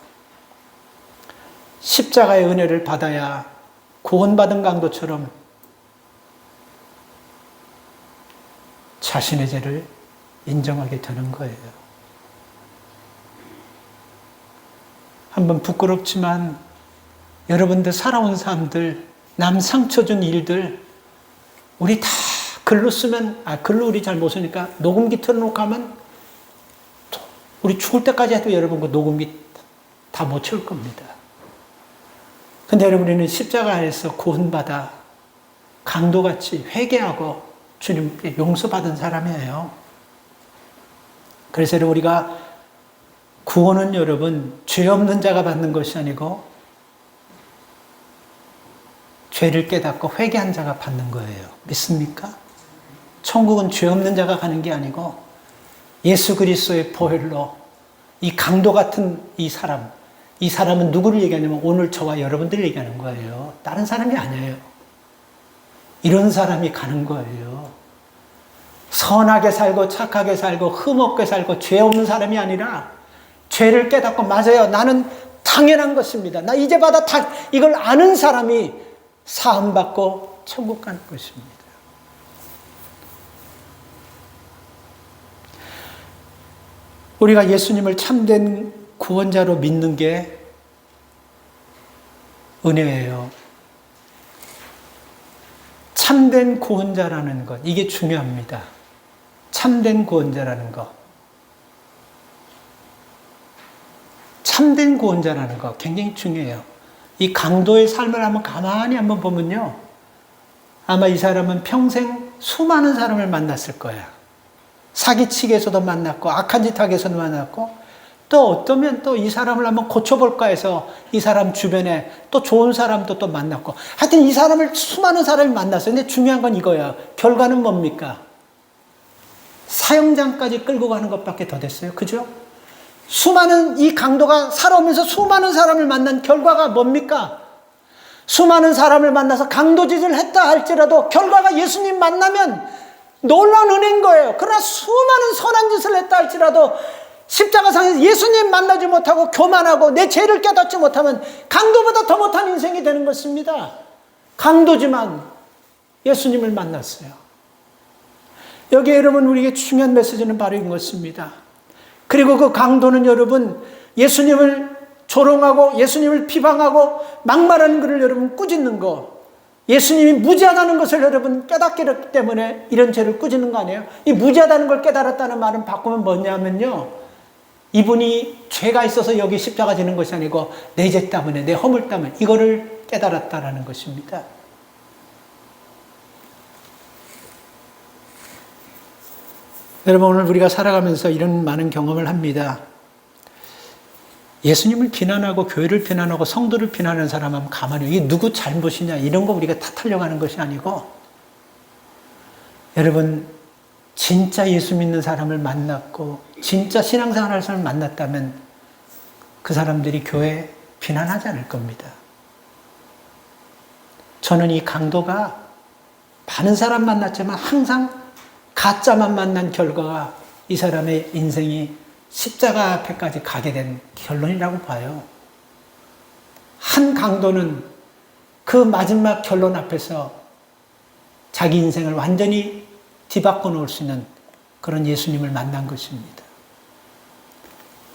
십자가의 은혜를 받아야 구원받은 강도처럼 자신의 죄를 인정하게 되는 거예요. 한번 부끄럽지만 여러분들 살아온 사람들, 남 상처 준 일들 우리 다 글로 쓰면 글로 우리 잘 못 쓰니까 녹음기 틀어놓고 하면 우리 죽을 때까지 해도 여러분 그 녹음기 다 못 채울 겁니다. 근데 여러분 우리는 십자가에서 구원받아 강도같이 회개하고 주님께 용서받은 사람이에요. 그래서 여러분 우리가 구원은 여러분 죄 없는 자가 받는 것이 아니고 죄를 깨닫고 회개한 자가 받는 거예요. 믿습니까? 천국은 죄 없는 자가 가는 게 아니고 예수 그리스도의 보혈로 이 강도 같은 이 사람은 누구를 얘기하냐면 오늘 저와 여러분들을 얘기하는 거예요. 다른 사람이 아니에요. 이런 사람이 가는 거예요. 선하게 살고 착하게 살고 흠없게 살고 죄 없는 사람이 아니라 죄를 깨닫고 맞아요. 나는 당연한 것입니다. 나 이제 받아 이걸 아는 사람이 사함받고 천국 가는 것입니다. 우리가 예수님을 참된 구원자로 믿는 게 은혜예요. 참된 구원자라는 것, 이게 중요합니다. 참된 구원자라는 것. 참된 구원자라는 것 굉장히 중요해요. 이 강도의 삶을 한번 가만히 한번 보면요. 아마 이 사람은 평생 수많은 사람을 만났을 거야. 사기치기에서도 만났고 악한 짓 하기에서도 만났고 또 어쩌면 또 이 사람을 한번 고쳐볼까 해서 이 사람 주변에 또 좋은 사람도 또 만났고 하여튼 이 사람을 수많은 사람을 만났어요. 근데 중요한 건 이거야. 결과는 뭡니까? 사형장까지 끌고 가는 것밖에 더 됐어요. 그죠? 수많은 이 강도가 살아오면서 수많은 사람을 만난 결과가 뭡니까? 수많은 사람을 만나서 강도짓을 했다 할지라도 결과가 예수님 만나면 놀라운 은혜인 거예요. 그러나 수많은 선한 짓을 했다 할지라도 십자가상에서 예수님 만나지 못하고 교만하고 내 죄를 깨닫지 못하면 강도보다 더 못한 인생이 되는 것입니다. 강도지만 예수님을 만났어요. 여기에 여러분 우리에게 중요한 메시지는 바로 이것입니다. 그리고 그 강도는 여러분 예수님을 조롱하고 예수님을 비방하고 막말하는 것을 여러분 꾸짖는 거, 예수님이 무지하다는 것을 여러분 깨닫기 때문에 이런 죄를 꾸짖는 거 아니에요? 이 무지하다는 걸 깨달았다는 말은 바꾸면 뭐냐면요, 이분이 죄가 있어서 여기 십자가 지는 것이 아니고 내 죄 때문에, 내 허물 때문에 이거를 깨달았다라는 것입니다. 여러분 오늘 우리가 살아가면서 이런 많은 경험을 합니다. 예수님을 비난하고 교회를 비난하고 성도를 비난하는 사람은 가만히 이게 누구 잘못이냐 이런 거 우리가 탓하려고 하는 것이 아니고, 여러분 진짜 예수 믿는 사람을 만났고 진짜 신앙생활 할 사람을 만났다면 그 사람들이 교회 비난하지 않을 겁니다. 저는 이 강도가 많은 사람 만났지만 항상 가짜만 만난 결과가 이 사람의 인생이 십자가 앞에까지 가게 된 결론이라고 봐요. 한 강도는 그 마지막 결론 앞에서 자기 인생을 완전히 뒤바꿔 놓을 수 있는 그런 예수님을 만난 것입니다.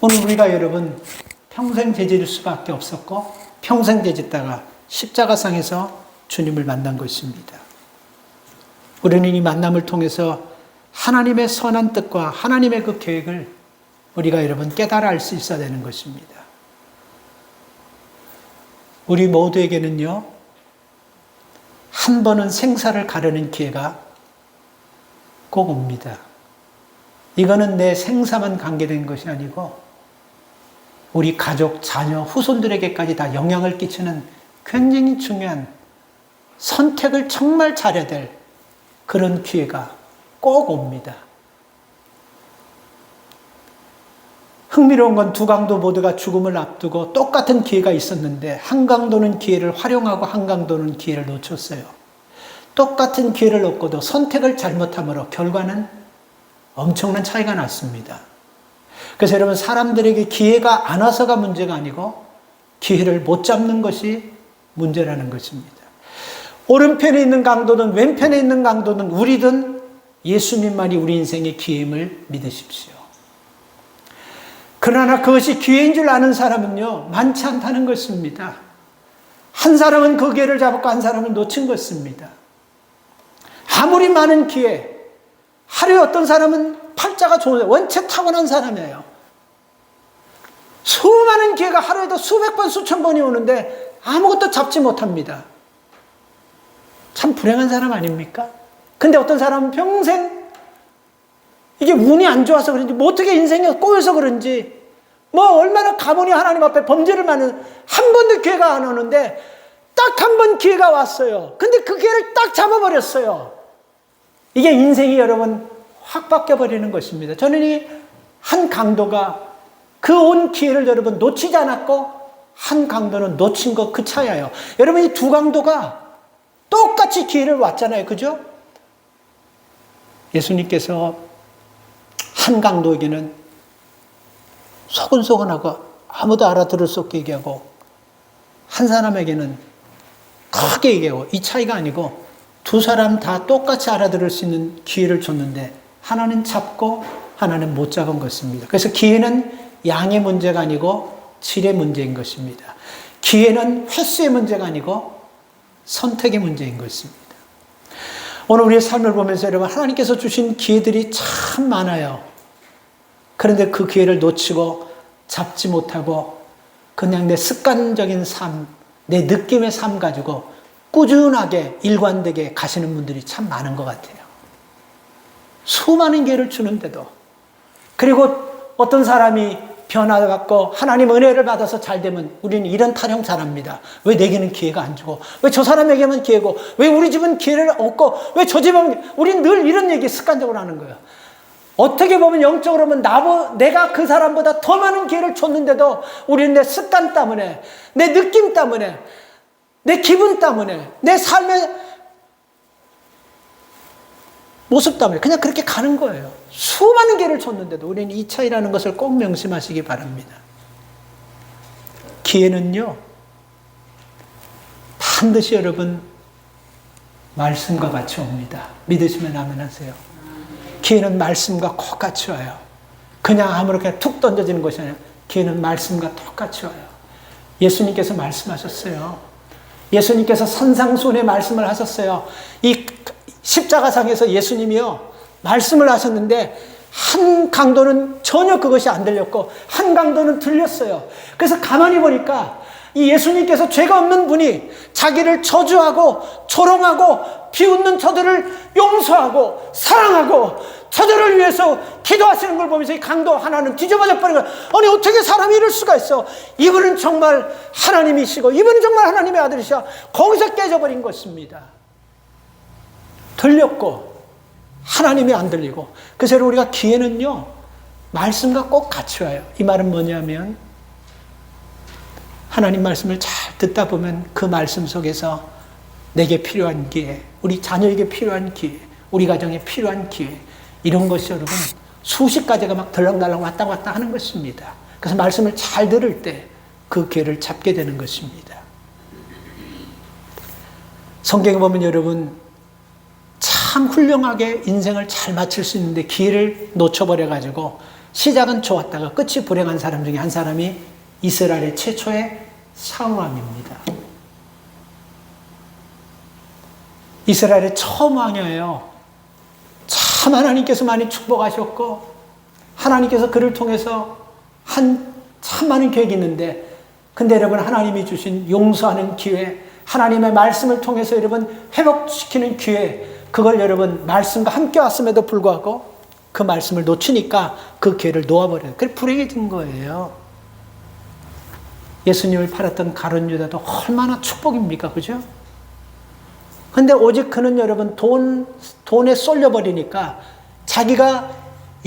오늘 우리가 여러분 평생 죄질 수밖에 없었고 평생 죄짓다가 십자가상에서 주님을 만난 것입니다. 우리는 이 만남을 통해서 하나님의 선한 뜻과 하나님의 그 계획을 우리가 여러분 깨달아 알 수 있어야 되는 것입니다. 우리 모두에게는요, 한 번은 생사를 가르는 기회가 꼭 옵니다. 이거는 내 생사만 관계된 것이 아니고 우리 가족, 자녀, 후손들에게까지 다 영향을 끼치는 굉장히 중요한 선택을 정말 잘해야 될 그런 기회가 꼭 옵니다. 흥미로운 건 두 강도 모두가 죽음을 앞두고 똑같은 기회가 있었는데 한 강도는 기회를 활용하고 한 강도는 기회를 놓쳤어요. 똑같은 기회를 얻고도 선택을 잘못함으로 결과는 엄청난 차이가 났습니다. 그래서 여러분 사람들에게 기회가 안 와서가 문제가 아니고 기회를 못 잡는 것이 문제라는 것입니다. 오른편에 있는 강도든 왼편에 있는 강도든 우리든 예수님만이 우리 인생의 기회임을 믿으십시오. 그러나 그것이 기회인 줄 아는 사람은요, 많지 않다는 것입니다. 한 사람은 그 기회를 잡았고 한 사람은 놓친 것입니다. 아무리 많은 기회, 하루에 어떤 사람은 팔자가 좋은, 원체 타고난 사람이에요. 수많은 기회가 하루에도 수백 번, 수천 번이 오는데 아무것도 잡지 못합니다. 참 불행한 사람 아닙니까? 근데 어떤 사람은 평생 이게 운이 안 좋아서 그런지 뭐 어떻게 인생이 꼬여서 그런지 뭐 얼마나 가문이 하나님 앞에 범죄를 많은 한 번도 기회가 안 오는데 딱 한 번 기회가 왔어요. 근데 그 기회를 딱 잡아버렸어요. 이게 인생이 여러분 확 바뀌어버리는 것입니다. 저는 이 한 강도가 그 온 기회를 여러분 놓치지 않았고 한 강도는 놓친 것 그 차이예요. 여러분 이 두 강도가 똑같이 기회를 왔잖아요. 그죠? 예수님께서 한 강도에게는 소근소근하고 아무도 알아들을 수 없게 얘기하고 한 사람에게는 크게 얘기하고, 이 차이가 아니고 두 사람 다 똑같이 알아들을 수 있는 기회를 줬는데 하나는 잡고 하나는 못 잡은 것입니다. 그래서 기회는 양의 문제가 아니고 질의 문제인 것입니다. 기회는 횟수의 문제가 아니고 선택의 문제인 것입니다. 오늘 우리의 삶을 보면서 여러분 하나님께서 주신 기회들이 참 많아요. 그런데 그 기회를 놓치고 잡지 못하고 그냥 내 습관적인 삶, 내 느낌의 삶 가지고 꾸준하게 일관되게 가시는 분들이 참 많은 것 같아요. 수많은 기회를 주는데도. 그리고 어떤 사람이 변화받고 하나님 은혜를 받아서 잘 되면 우리는 이런 타령 잘합니다. 왜 내게는 기회가 안 주고, 왜 저 사람에게만 기회고, 왜 우리 집은 기회를 얻고, 왜 저 집은, 우린 늘 이런 얘기 습관적으로 하는 거예요. 어떻게 보면 영적으로 보면 내가 그 사람보다 더 많은 기회를 줬는데도 우리는 내 습관 때문에, 내 느낌 때문에, 내 기분 때문에, 내 삶의 모습도 안 보여요. 그냥 그렇게 가는 거예요. 수많은 개를 줬는데도 우리는 이 차이라는 것을 꼭 명심하시기 바랍니다. 기회는요, 반드시 여러분 말씀과 같이 옵니다. 믿으시면 아멘 하세요. 기회는 말씀과 꼭 같이 와요. 그냥 아무렇게나 툭 던져지는 것이 아니라 기회는 말씀과 똑같이 와요. 예수님께서 말씀하셨어요. 예수님께서 산상수훈의 말씀을 하셨어요. 이 십자가상에서 예수님이요 말씀을 하셨는데 한 강도는 전혀 그것이 안 들렸고 한 강도는 들렸어요. 그래서 가만히 보니까 이 예수님께서 죄가 없는 분이 자기를 저주하고 조롱하고 비웃는 저들을 용서하고 사랑하고 저들을 위해서 기도하시는 걸 보면서 이 강도 하나는 뒤집어져 버린 거예요. 아니 어떻게 사람이 이럴 수가 있어. 이분은 정말 하나님이시고 이분은 정말 하나님의 아들이시야. 거기서 깨져버린 것입니다. 들렸고 하나님이 안 들리고. 그래서 우리가 기회는요 말씀과 꼭 같이 와요. 이 말은 뭐냐면 하나님 말씀을 잘 듣다 보면 그 말씀 속에서 내게 필요한 기회, 우리 자녀에게 필요한 기회, 우리 가정에 필요한 기회, 이런 것이 여러분 수십 가지가 막 덜렁덜렁 왔다 갔다 하는 것입니다. 그래서 말씀을 잘 들을 때 그 기회를 잡게 되는 것입니다. 성경에 보면 여러분 참 훌륭하게 인생을 잘 마칠 수 있는데 기회를 놓쳐버려가지고 시작은 좋았다가 끝이 불행한 사람 중에 한 사람이 이스라엘의 최초의 사울왕입니다. 이스라엘의 처음 왕이에요. 참 하나님께서 많이 축복하셨고 하나님께서 그를 통해서 참 많은 계획이 있는데 근데 여러분 하나님이 주신 용서하는 기회, 하나님의 말씀을 통해서 여러분 회복시키는 기회, 그걸 여러분 말씀과 함께 왔음에도 불구하고 그 말씀을 놓치니까 그 기회를 놓아버려요. 그래 불행해진 거예요. 예수님을 팔았던 가룟 유다도 얼마나 축복입니까? 그죠? 근데 오직 그는 여러분 돈에 쏠려버리니까 자기가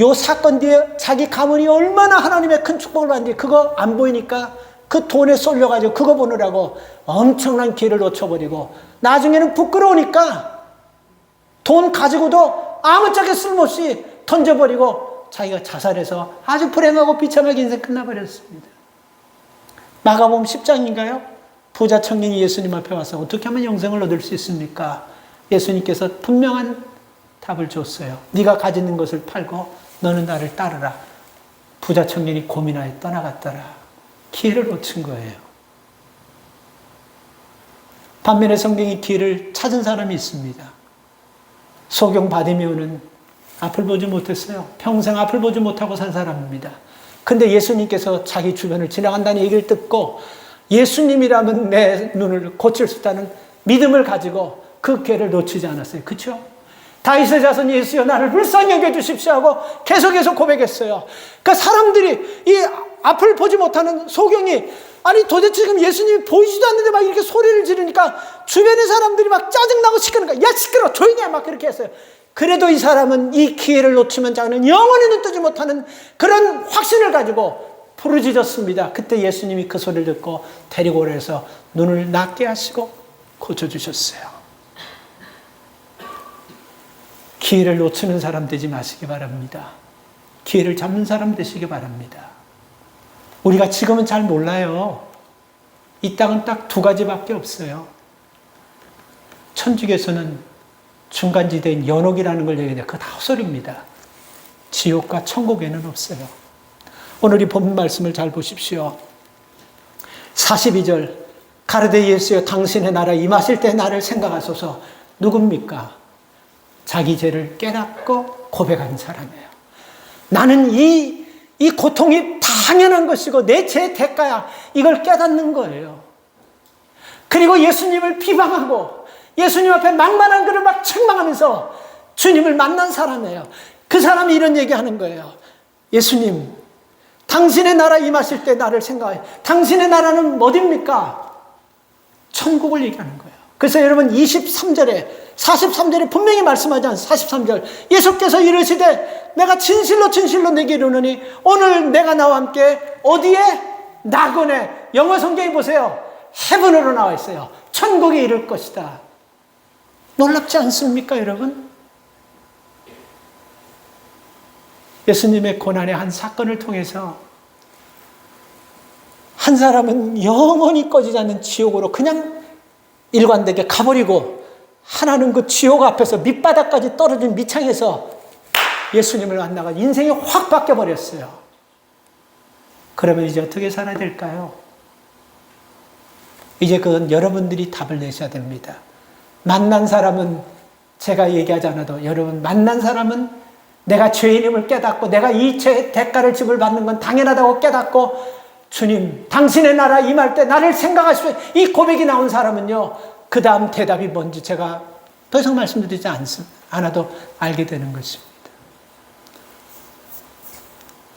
요 사건 뒤에 자기 가문이 얼마나 하나님의 큰 축복을 받는지 그거 안 보이니까 그 돈에 쏠려가지고 그거 보느라고 엄청난 기회를 놓쳐버리고 나중에는 부끄러우니까 돈 가지고도 아무짝에 쓸모없이 던져버리고 자기가 자살해서 아주 불행하고 비참하게 인생 끝나버렸습니다. 마가복음 10장인가요? 부자 청년이 예수님 앞에 와서 어떻게 하면 영생을 얻을 수 있습니까? 예수님께서 분명한 답을 줬어요. 네가 가지는 것을 팔고 너는 나를 따르라. 부자 청년이 고민하여 떠나갔더라. 기회를 놓친 거예요. 반면에 성경이 기회를 찾은 사람이 있습니다. 소경 바디메오는 앞을 보지 못했어요. 평생 앞을 보지 못하고 산 사람입니다. 근데 예수님께서 자기 주변을 지나간다는 얘기를 듣고 예수님이라면 내 눈을 고칠 수 있다는 믿음을 가지고 그 기회를 놓치지 않았어요. 그렇죠? 다윗의 자손 예수여 나를 불쌍히 여겨주십시오 하고 계속해서 고백했어요. 그 사람들이 이 앞을 보지 못하는 소경이 아니 도대체 지금 예수님이 보이지도 않는데 막 이렇게 소리를 지르니까 주변의 사람들이 막 짜증나고 시끄러니까 야 시끄러워 조용히 해 막 그렇게 했어요. 그래도 이 사람은 이 기회를 놓치면 자기는 영원히 눈 뜨지 못하는 그런 확신을 가지고 부르짖었습니다. 그때 예수님이 그 소리를 듣고 데리고 오래서 눈을 낫게 하시고 고쳐주셨어요. 기회를 놓치는 사람 되지 마시기 바랍니다. 기회를 잡는 사람 되시기 바랍니다. 우리가 지금은 잘 몰라요. 이 땅은 딱 두 가지밖에 없어요. 천주교에서는 중간지대인 연옥이라는 걸 얘기해요. 그거 다 헛소리입니다. 지옥과 천국에는 없어요. 오늘 이 본 말씀을 잘 보십시오. 42절 가르데 예수여 당신의 나라 임하실 때 나를 생각하소서. 누굽니까? 자기 죄를 깨닫고 고백한 사람이에요. 나는 이 고통이 당연한 것이고 내 죄의 대가야. 이걸 깨닫는 거예요. 그리고 예수님을 비방하고 예수님 앞에 만만한 글을 막 책망하면서 주님을 만난 사람이에요. 그 사람이 이런 얘기하는 거예요. 예수님, 당신의 나라 임하실 때 나를 생각해요. 당신의 나라는 어디입니까? 천국을 얘기하는 거예요. 그래서 여러분 23절에 43절에 분명히 말씀하지 않습니까? 43절 예수께서 이르시되 내가 진실로 진실로 내게 이르노니 오늘 내가 나와 함께 어디에? 낙원에. 영어 성경에 보세요. 헤븐으로 나와 있어요. 천국에 이를 것이다. 놀랍지 않습니까 여러분? 예수님의 고난의 한 사건을 통해서 한 사람은 영원히 꺼지지 않는 지옥으로 그냥 일관되게 가버리고, 하나는 그 지옥 앞에서 밑바닥까지 떨어진 밑창에서 예수님을 만나가 인생이 확 바뀌어버렸어요. 그러면 이제 어떻게 살아야 될까요? 이제 그건 여러분들이 답을 내셔야 됩니다. 만난 사람은 제가 얘기하지 않아도 여러분, 만난 사람은 내가 죄인임을 깨닫고 내가 이 죄의 대가를 지불받는 건 당연하다고 깨닫고, 주님 당신의 나라 임할 때 나를 생각하십시오, 이 고백이 나온 사람은요, 그 다음 대답이 뭔지 제가 더 이상 말씀드리지 않아도 알게 되는 것입니다.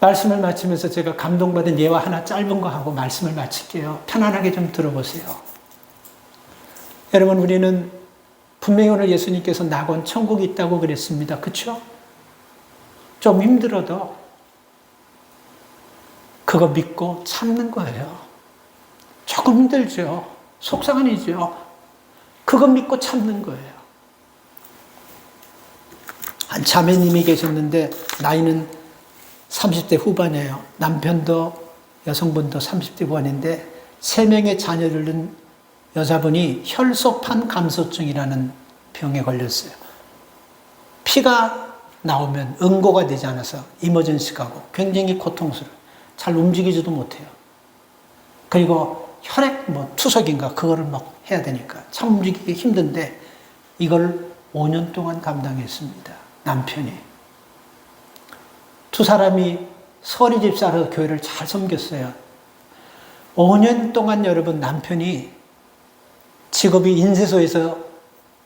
말씀을 마치면서 제가 감동받은 예화 하나 짧은 거 하고 말씀을 마칠게요. 편안하게 좀 들어보세요. 여러분, 우리는 분명히 오늘 예수님께서 낙원 천국이 있다고 그랬습니다. 그렇죠? 좀 힘들어도 그거 믿고 참는 거예요. 조금 힘들죠. 속상한 일이죠. 그거 믿고 참는 거예요. 한 자매님이 계셨는데 나이는 30대 후반이에요. 남편도 여성분도 30대 후반인데 3명의 자녀를 낳은 여자분이 혈소판 감소증이라는 병에 걸렸어요. 피가 나오면 응고가 되지 않아서 이머전시 가고 굉장히 고통스러워요. 잘 움직이지도 못해요. 그리고 혈액 투석인가 그거를 막 해야 되니까 참 움직이기 힘든데 이걸 5년 동안 감당했습니다. 남편이. 두 사람이 서리 집사로 교회를 잘 섬겼어요. 5년 동안 여러분, 남편이 직업이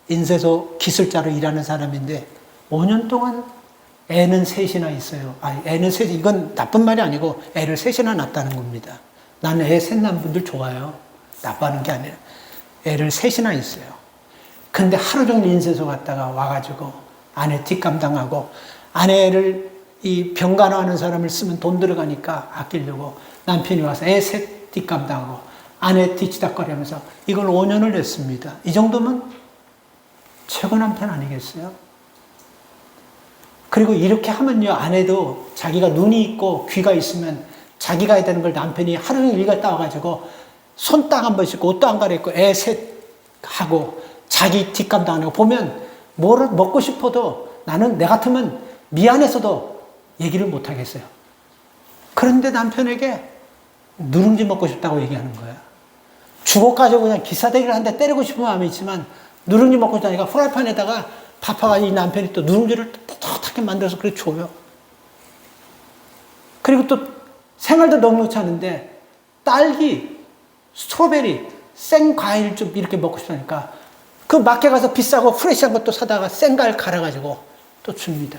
인쇄소 기술자로 일하는 사람인데 5년 동안 애는 셋이나 있어요. 애는 셋, 이건 나쁜 말이 아니고 애를 셋이나 낳았다는 겁니다. 나는 애 셋 낳은 분들 좋아요. 나빠하는 게 아니라 애를 셋이나 있어요. 근데 하루 종일 인쇄소 갔다가 와가지고 아내 뒷감당하고, 아내를 이 병간호하는 사람을 쓰면 돈 들어가니까 아끼려고 남편이 와서 애 셋 뒷감당하고 아내 뒤치다거리면서 이걸 5년을 했습니다. 이 정도면 최고 남편 아니겠어요? 그리고 이렇게 하면요, 아내도 자기가 눈이 있고 귀가 있으면 자기가 해야 되는 걸 남편이 하루 종일 일 갔다 와가지고 손 딱 한 번 씻고 옷도 안 갈아입고 애 셋 하고 자기 뒷감당하는 거 보면 뭐를 먹고 싶어도 나는 내 같으면 미안해서도 얘기를 못 하겠어요. 그런데 남편에게 누룽지 먹고 싶다고 얘기하는 거야. 죽어가지고 그냥 기사대기를 한 대 때리고 싶은 마음이 있지만 누룽지 먹고 싶다니까 프라이팬에다가 밥하고 이 남편이 또 누룽지를 떳떳하게 만들어서 그렇게 줘요. 그리고 또 생활도 넉넉치 않은데 딸기, 스트로베리, 생과일 좀 이렇게 먹고 싶다니까 그 마켓 가서 비싸고 프레시한 것도 사다가 생과일 갈아가지고 또 줍니다.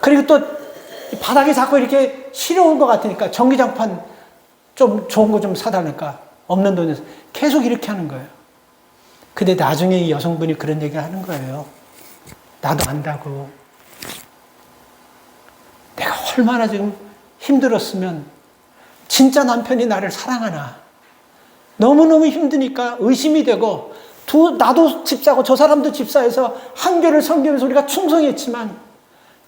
그리고 또 바닥에 자꾸 이렇게 시려운 것 같으니까 전기장판 좀 좋은 거 좀 사달라니까 없는 돈에서 계속 이렇게 하는 거예요. 근데 나중에 이 여성분이 그런 얘기를 하는 거예요. 나도 안다고. 내가 얼마나 지금 힘들었으면 진짜 남편이 나를 사랑하나. 너무너무 힘드니까 의심이 되고 나도 집사고 저 사람도 집사해서 한교를 섬기면서 우리가 충성했지만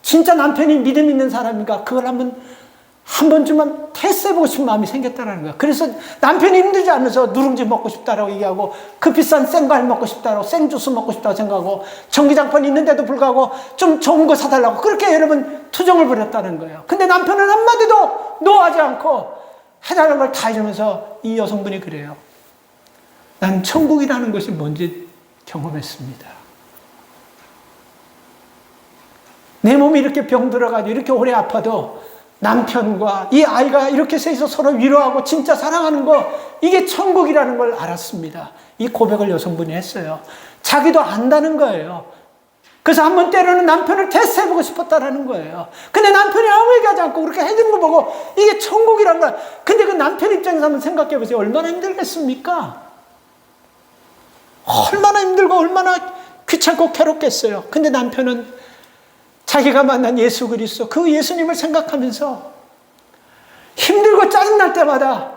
진짜 남편이 믿음 있는 사람인가 그걸 한 번쯤은 테스트해보고 싶은 마음이 생겼다는 거야. 그래서 남편이 힘들지 않아서 누룽지 먹고 싶다라고 얘기하고 그 비싼 생과일 먹고 싶다라고 생주스 먹고 싶다고 생각하고 전기장판 있는데도 불구하고 좀 좋은 거 사달라고 그렇게 여러분 투정을 벌였다는 거예요. 근데 남편은 한마디도 노하지 않고 해달라는 걸 다 해주면서 이 여성분이 그래요. 난 천국이라는 것이 뭔지 경험했습니다. 내 몸이 이렇게 병들어가지고 이렇게 오래 아파도 남편과 이 아이가 이렇게 셋이서 서로 위로하고 진짜 사랑하는 거, 이게 천국이라는 걸 알았습니다. 이 고백을 여성분이 했어요. 자기도 안다는 거예요. 그래서 한번 때로는 남편을 테스트해보고 싶었다라는 거예요. 근데 남편이 아무 얘기하지 않고 그렇게 해준 거 보고 이게 천국이란 거야. 근데 그 남편 입장에서 한번 생각해 보세요. 얼마나 힘들겠습니까? 얼마나 힘들고 얼마나 귀찮고 괴롭겠어요. 근데 남편은 자기가 만난 예수 그리스도 그 예수님을 생각하면서 힘들고 짜증날 때마다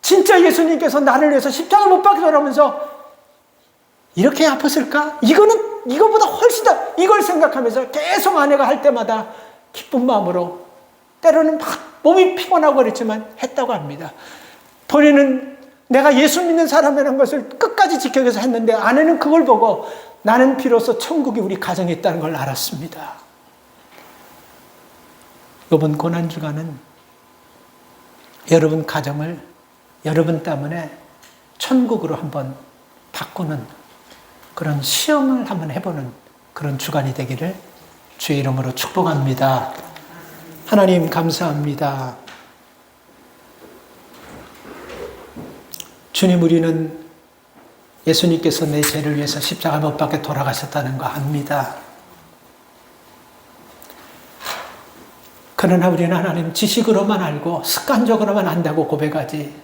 진짜 예수님께서 나를 위해서 십자가 못 박으라면서 이렇게 아팠을까? 이거는 이거보다 훨씬 더 이걸 생각하면서 계속 아내가 할 때마다 기쁜 마음으로 때로는 막 몸이 피곤하고 그랬지만 했다고 합니다. 본인은 내가 예수 믿는 사람이라는 것을 끝까지 지켜서 했는데 아내는 그걸 보고 나는 비로소 천국이 우리 가정에 있다는 걸 알았습니다. 이번 고난주간은 여러분 가정을 여러분 때문에 천국으로 한번 바꾸는 그런 시험을 한번 해보는 그런 주간이 되기를 주의 이름으로 축복합니다. 하나님 감사합니다. 주님, 우리는 예수님께서 내 죄를 위해서 십자가 못 박혀 돌아가셨다는 거 압니다. 그러나 우리는 하나님 지식으로만 알고 습관적으로만 안다고 고백하지,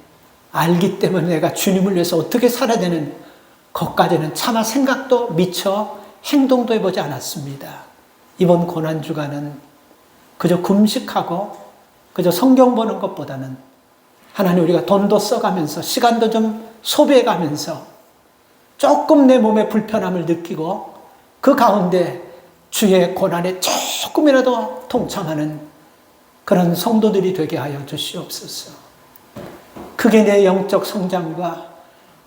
알기 때문에 내가 주님을 위해서 어떻게 살아야 되는 것까지는 차마 생각도 미처 행동도 해보지 않았습니다. 이번 고난주간은 그저 금식하고 그저 성경 보는 것보다는 하나님, 우리가 돈도 써가면서 시간도 좀 소비해가면서 조금 내 몸의 불편함을 느끼고 그 가운데 주의 고난에 조금이라도 동참하는 그런 성도들이 되게 하여 주시옵소서. 그게 내 영적 성장과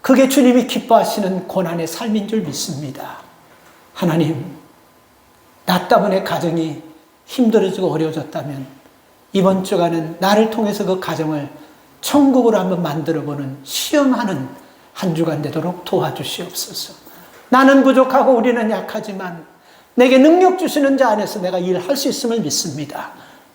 그게 주님이 기뻐하시는 고난의 삶인 줄 믿습니다. 하나님, 나 때문에 가정이 힘들어지고 어려워졌다면 이번 주간은 나를 통해서 그 가정을 천국으로 한번 만들어보는 시험하는 한 주간 되도록 도와주시옵소서. 나는 부족하고 우리는 약하지만 내게 능력 주시는 자 안에서 내가 일할 수 있음을 믿습니다.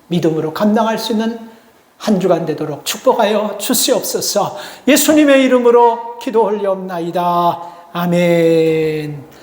믿음으로 감당할 수 있는 한 주간 되도록 축복하여 주시옵소서. 예수님의 이름으로 기도 올리옵나이다. 아멘.